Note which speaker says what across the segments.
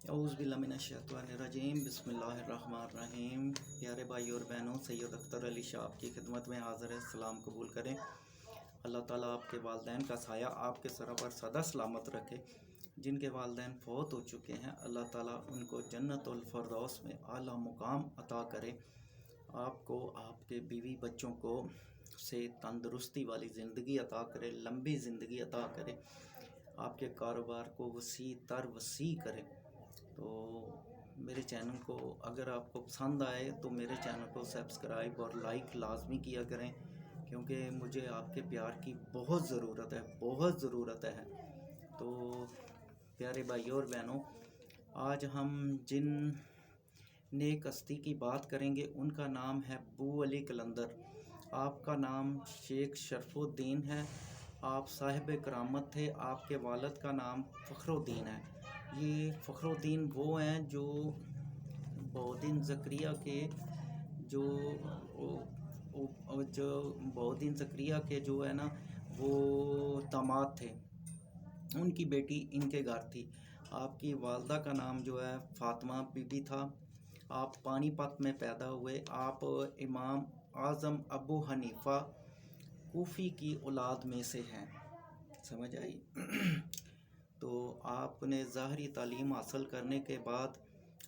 Speaker 1: औज़ बिल्लाहि मिनश्शैतानिर्रजीम बिस्मिल्लाहिर्रहमानिर्रहीम। प्यारे भाई और बहनों, सैयद अख्तर अली शाह की खिदमत में हाज़िर है। सलाम कबूल करें। अल्लाह ताला आपके वालदैन का साया आपके सर पर सदा सलामत रखे। जिनके वालदैन फ़ौत हो चुके हैं, अल्लाह ताला उनको जन्नतुल फ़िरदौस में आला मुकाम अता करे। आपको, आपके बीवी बच्चों को से तंदुरुस्ती वाली ज़िंदगी अता करे, लंबी ज़िंदगी अता करे, आपके कारोबार को वसी करे। तो मेरे चैनल को अगर आपको पसंद आए तो मेरे चैनल को सब्सक्राइब और लाइक लाजमी किया करें, क्योंकि मुझे आपके प्यार की बहुत ज़रूरत है। तो प्यारे भाइयों और बहनों, आज हम जिन नेक हस्ती की बात करेंगे उनका नाम है बू अली कलंदर। आपका नाम शेख शरफुद्दीन है। आप साहिब करामत थे। आपके वालिद का नाम फ़खरुद्दीन है। ये फ़खरुद्दीन वो हैं जो बहुद्दीन ज़करिया के जो बहुद्दीन ज़करिया के जो है ना, वो दामाद थे। उनकी बेटी इनके घर थी। आपकी वालदा का नाम जो है फ़ातिमा बीबी था। आप पानीपत में पैदा हुए। आप इमाम आज़म अबू हनीफ़ा कूफ़ी की औलाद में से हैं। समझ आई? तो आपने ज़ाहरी तालीम हासिल करने के बाद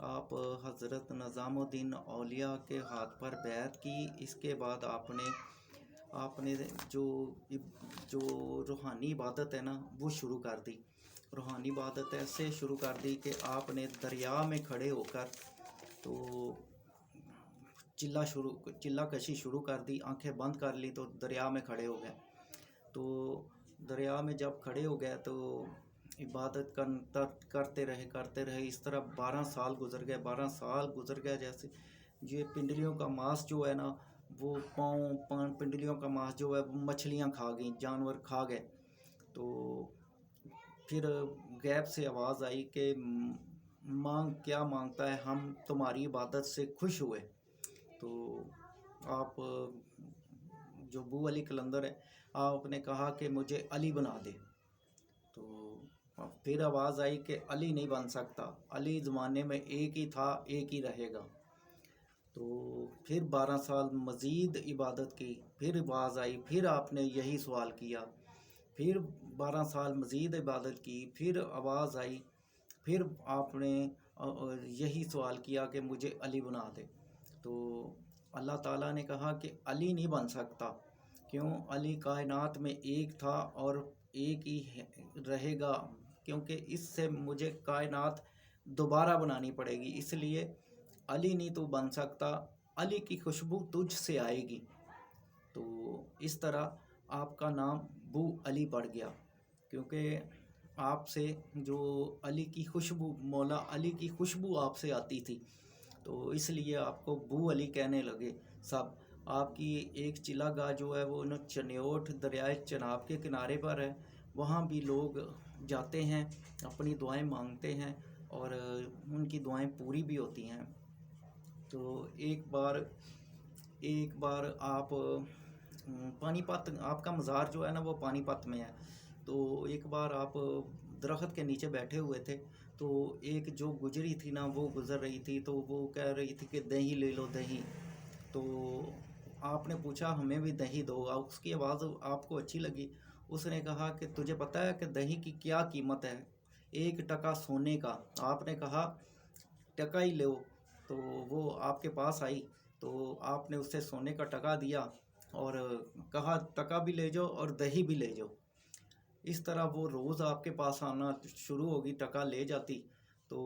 Speaker 1: आप हज़रत निज़ामुद्दीन औलिया के हाथ पर बैत की। इसके बाद आपने जो रूहानी इबादत है ना, वो शुरू कर दी। रूहानी इबादत ऐसे शुरू कर दी कि आपने दरिया में खड़े होकर तो चिल्ला कशी शुरू कर दी। आंखें बंद कर ली तो दरिया में खड़े हो गए। तो दरिया में जब खड़े हो गए तो इबादत करते रहे। इस तरह 12 साल गुजर गए। 12 साल गुजर गए। जैसे ये पिंडलियों का मांस जो है ना, वो पाँव पिंडलियों का मांस जो है वो मछलियाँ खा गई, जानवर खा गए। तो फिर गैब से आवाज़ आई कि क्या मांगता है, हम तुम्हारी इबादत से खुश हुए। तो आप जो बू अली कलंदर है, आपने कहा कि मुझे अली बना दे। तो फिर आवाज़ आई कि अली नहीं बन सकता, अली ज़माने में एक ही था, एक ही रहेगा। तो फिर 12 साल मज़ीद इबादत की। फिर आवाज़ आई, फिर आपने यही सवाल किया। फिर 12 साल मज़ीद इबादत की। फिर आवाज़ आई, फिर आपने यही सवाल किया कि मुझे अली बना दे। तो अल्लाह ताला ने कहा कि अली नहीं बन सकता। क्यों? अली कायनात में एक था और एक ही रहेगा, क्योंकि इससे मुझे कायनात दोबारा बनानी पड़ेगी, इसलिए अली नहीं तो बन सकता। अली की खुशबू तुझ से आएगी। तो इस तरह आपका नाम बू अली पड़ गया, क्योंकि आपसे जो अली की खुशबू, मौला अली की खुशबू आपसे आती थी, तो इसलिए आपको बू अली कहने लगे सब। आपकी एक चिलागाह जो है वो न चनियोट दरियाए चनाब के किनारे पर है। वहाँ भी लोग जाते हैं, अपनी दुआएं मांगते हैं और उनकी दुआएं पूरी भी होती हैं। तो एक बार आप पानीपत, आपका मज़ार जो है ना वो पानीपत में है। तो एक बार आप दरख्त के नीचे बैठे हुए थे, तो एक जो गुजरी थी ना, वो गुज़र रही थी, तो वो कह रही थी कि दही ले लो, दही। तो आपने पूछा हमें भी दही दो। उसकी आवाज़ आपको अच्छी लगी। उसने कहा कि तुझे पता है कि दही की क्या कीमत है? 1 टका सोने का। आपने कहा टका ही लो। तो वो आपके पास आई, तो आपने उससे सोने का टका दिया और कहा टका भी ले जाओ और दही भी ले जाओ। इस तरह वो रोज़ आपके पास आना शुरू होगी, टका ले जाती। तो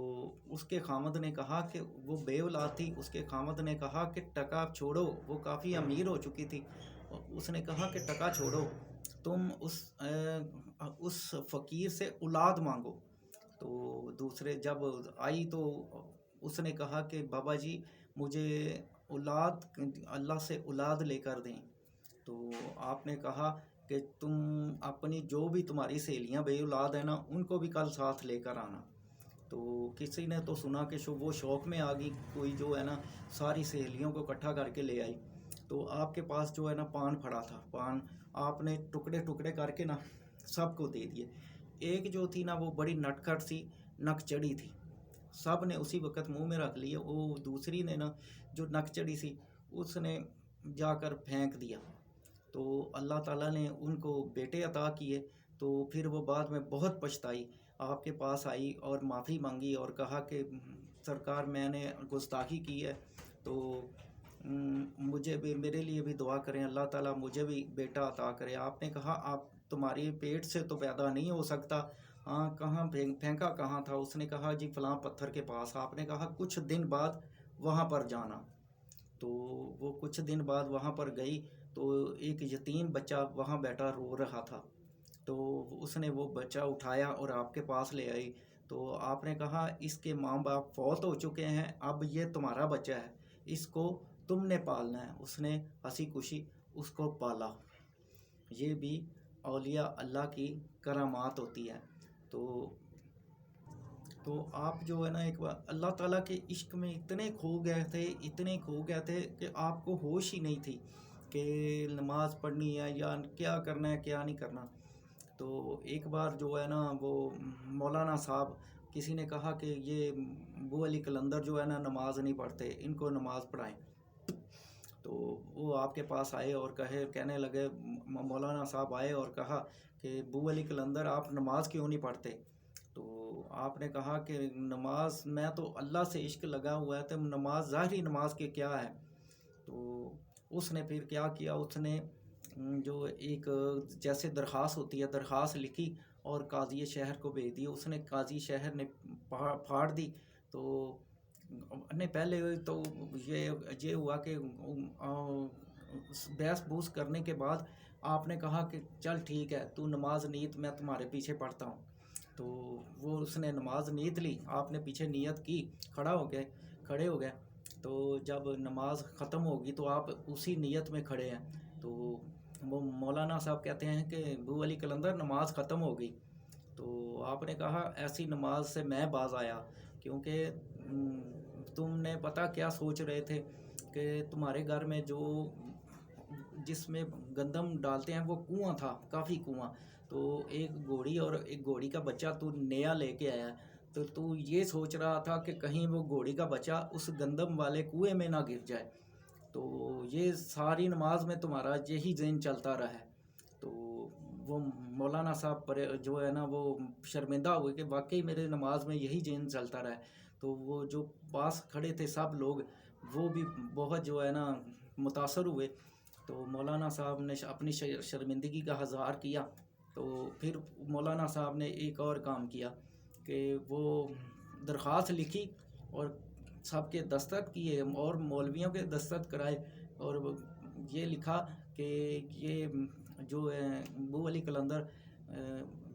Speaker 1: उसके खामद ने कहा कि वो बेऔलाद थी। उसके खामद ने कहा कि टका छोड़ो, वो काफ़ी अमीर हो चुकी थी। उसने कहा कि टका छोड़ो, तुम उस फ़कीर से औलाद मांगो। तो दूसरे जब आई तो उसने कहा कि बाबा जी, मुझे औलाद, अल्लाह से औलाद लेकर दें। तो आपने कहा कि तुम अपनी जो भी तुम्हारी सहेलियां बे औलाद है ना, उनको भी कल साथ लेकर आना। तो किसी ने तो सुना कि वो शौक़ में आ गई, कोई जो है ना सारी सहेलियों को इकट्ठा करके ले आई। तो आपके पास जो है ना पान पड़ा था, पान आपने टुकड़े टुकड़े करके ना सबको दे दिए। एक जो थी ना वो बड़ी नटखट सी, नक चढ़ी थी। सब ने उसी वक्त मुंह में रख लिया। वो दूसरी ने ना, जो नकचड़ी सी, उसने जाकर फेंक दिया। तो अल्लाह ताला ने उनको बेटे अता किए। तो फिर वो बाद में बहुत पछताई, आपके पास आई और माफ़ी मांगी और कहा कि सरकार, मैंने गुस्ताखी की है, तो मुझे भी, मेरे लिए भी दुआ करें, अल्लाह ताला मुझे भी बेटा अता करे। आपने कहा आप, तुम्हारे पेट से तो पैदा नहीं हो सकता। हाँ, कहाँ फेंका कहाँ था? उसने कहा जी फलां पत्थर के पास। आपने कहा कुछ दिन बाद वहाँ पर जाना। तो वो कुछ दिन बाद वहाँ पर गई, तो एक यतीम बच्चा वहाँ बैठा रो रहा था। तो उसने वो बच्चा उठाया और आपके पास ले आई। तो आपने कहा इसके माँ बाप फौत हो चुके हैं, अब ये तुम्हारा बच्चा है, इसको तुमने पालना है। उसने हंसी खुशी उसको पाला। ये भी औलिया अल्लाह की करामात होती है। तो आप जो है ना, एक बार अल्लाह ताला के इश्क में इतने खो गए थे, इतने खो गए थे कि आपको होश ही नहीं थी कि नमाज पढ़नी है या क्या करना है क्या नहीं करना। तो एक बार जो है ना, वो मौलाना साहब, किसी ने कहा कि ये अबू अली कलंदर जो है ना नमाज नहीं पढ़ते, इनको नमाज पढ़ाएं। तो वो आपके पास आए और कहने लगे, मौलाना साहब आए और कहा कि अबू अली कलंदर, आप नमाज क्यों नहीं पढ़ते? तो आपने कहा कि नमाज, मैं तो अल्लाह से इश्क लगा हुआ है, तो नमाज, ज़ाहिरी नमाज के क्या है? तो उसने फिर क्या किया, उसने जो एक जैसे दरख्वास्त होती है, दरख्वास्त लिखी और काजी शहर को भेज दी। उसने काजी शहर ने फाड़ दी। तो ने पहले तो ये हुआ कि बहस बूस करने के बाद आपने कहा कि चल ठीक है, तू नमाज नीयत, मैं तुम्हारे पीछे पढ़ता हूँ। तो वो उसने नमाज नीयत ली, आपने पीछे नियत की, खड़े हो गए। तो जब नमाज ख़त्म होगी तो आप उसी नियत में खड़े हैं। तो वो मौलाना साहब कहते हैं कि अबू अली कलंदर, नमाज ख़त्म हो गई। तो आपने कहा ऐसी नमाज से मैं बाज आया, क्योंकि तुमने पता क्या सोच रहे थे कि तुम्हारे घर में जो जिसमें गंदम डालते हैं वो कुआं था, काफ़ी कुआं। तो एक घोड़ी और एक घोड़ी का बच्चा तू नया लेके आया, तो तू ये सोच रहा था कि कहीं वो घोड़ी का बच्चा उस गंदम वाले कुएं में ना गिर जाए। तो ये सारी नमाज में तुम्हारा यही ज़हन चलता रहा है। तो वो मौलाना साहब पर जो है ना, वो शर्मिंदा हुए कि वाकई मेरे नमाज में यही ज़हन चलता रहा है। तो वो जो पास खड़े थे सब लोग, वो भी बहुत जो है ना मुतासर हुए। तो मौलाना साहब ने अपनी शर्मिंदगी का इज़हार किया। तो फिर मौलाना साहब ने एक और काम किया कि वो दरख्वास्त लिखी और सबके दस्तखत किए और मौलवियों के दस्तखत कराए, और ये लिखा कि ये जो है अबू अली कलंदर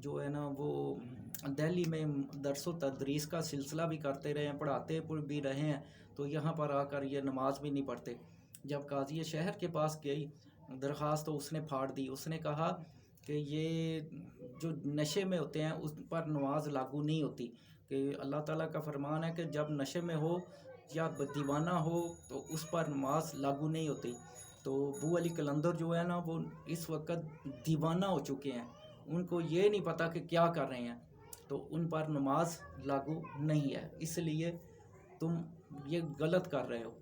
Speaker 1: जो है ना, वो दिल्ली में दरस व तदरीस का सिलसिला भी करते रहे हैं, पढ़ाते भी रहे हैं, तो यहाँ पर आकर ये नमाज भी नहीं पढ़ते। जब काजी शहर के पास गई दरख्वास्त, तो उसने फाड़ दी। उसने कहा कि ये जो नशे में होते हैं उस पर नमाज लागू नहीं होती, कि अल्लाह ताला का फरमान है कि जब नशे में हो या दीवाना हो तो उस पर नमाज लागू नहीं होती। तो अबू अली कलंदर जो है ना, वो इस वक्त दीवाना हो चुके हैं, उनको ये नहीं पता कि क्या कर रहे हैं, तो उन पर नमाज लागू नहीं है, इसलिए तुम ये गलत कर रहे हो।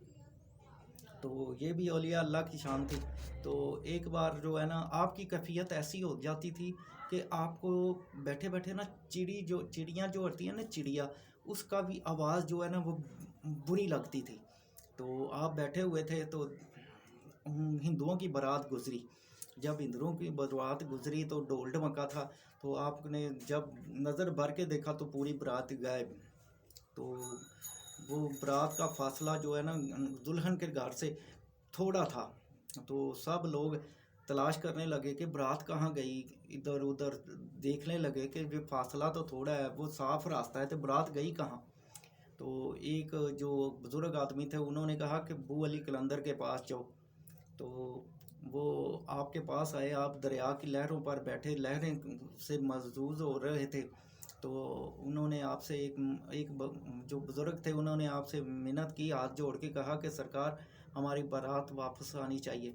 Speaker 1: तो ये भी औलिया अल्लाह की शान थी। तो एक बार जो है ना, आपकी कैफियत ऐसी हो जाती थी कि आपको बैठे बैठे ना, चिड़ियाँ जो होती हैं ना, चिड़िया, उसका भी आवाज़ जो है ना वो बुरी लगती थी। तो आप बैठे हुए थे, तो हिंदुओं की बारात गुजरी। जब हिंदुओं की बारात गुजरी तो ढोल ढमका था। तो आपने जब नज़र भर के देखा तो पूरी बारात गायब। तो वो बारात का फासला जो है ना, दुल्हन के घर से थोड़ा था। तो सब लोग तलाश करने लगे कि बारात कहाँ गई, इधर उधर देखने लगे कि ये फासला तो थोड़ा है, वो साफ रास्ता है, तो बारात गई कहाँ। तो एक जो बुज़ुर्ग आदमी थे, उन्होंने कहा कि अबू अली कलंदर के पास जाओ। तो वो आपके पास आए, आप दरिया की लहरों पर बैठे, लहरें से महजूज हो रहे थे। तो उन्होंने आपसे जो बुज़ुर्ग थे, उन्होंने आपसे मिन्नत की, हाथ जोड़ के कहा कि सरकार, हमारी बारात वापस आनी चाहिए।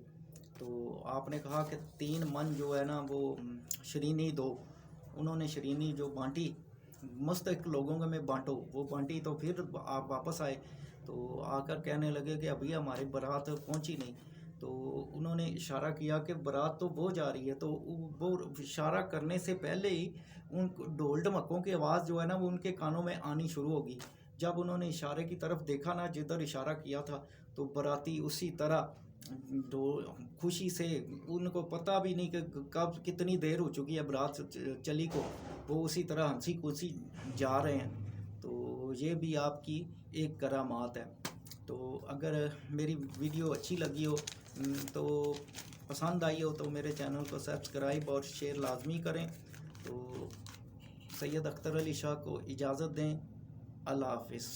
Speaker 1: तो आपने कहा कि 3 मन जो है ना, वो शरीनी दो। उन्होंने शरीनी जो बांटी, मुस्तक लोगों को में बांटो, वो बांटी तो फिर आप वापस आए तो आकर कहने लगे कि अभी हमारी बारात पहुंची नहीं। तो उन्होंने इशारा किया कि बारात तो वो जा रही है, तो वो इशारा करने से पहले ही उन ढोल ढमक्कों की आवाज़ जो है ना वो उनके कानों में आनी शुरू होगी। जब उन्होंने इशारे की तरफ देखा ना जिधर इशारा किया था, तो बाराती उसी तरह खुशी से, उनको पता भी नहीं कि कब कितनी देर हो चुकी है बारात चली को, वो उसी तरह हंसी खुशी जा रहे हैं। तो ये भी आपकी एक करामात है। तो अगर मेरी वीडियो अच्छी लगी हो तो पसंद आई हो तो मेरे चैनल को सब्सक्राइब और शेयर लाजमी करें। तो सैयद अख्तर अली शाह को इजाज़त दें। अल्लाह हाफिज़।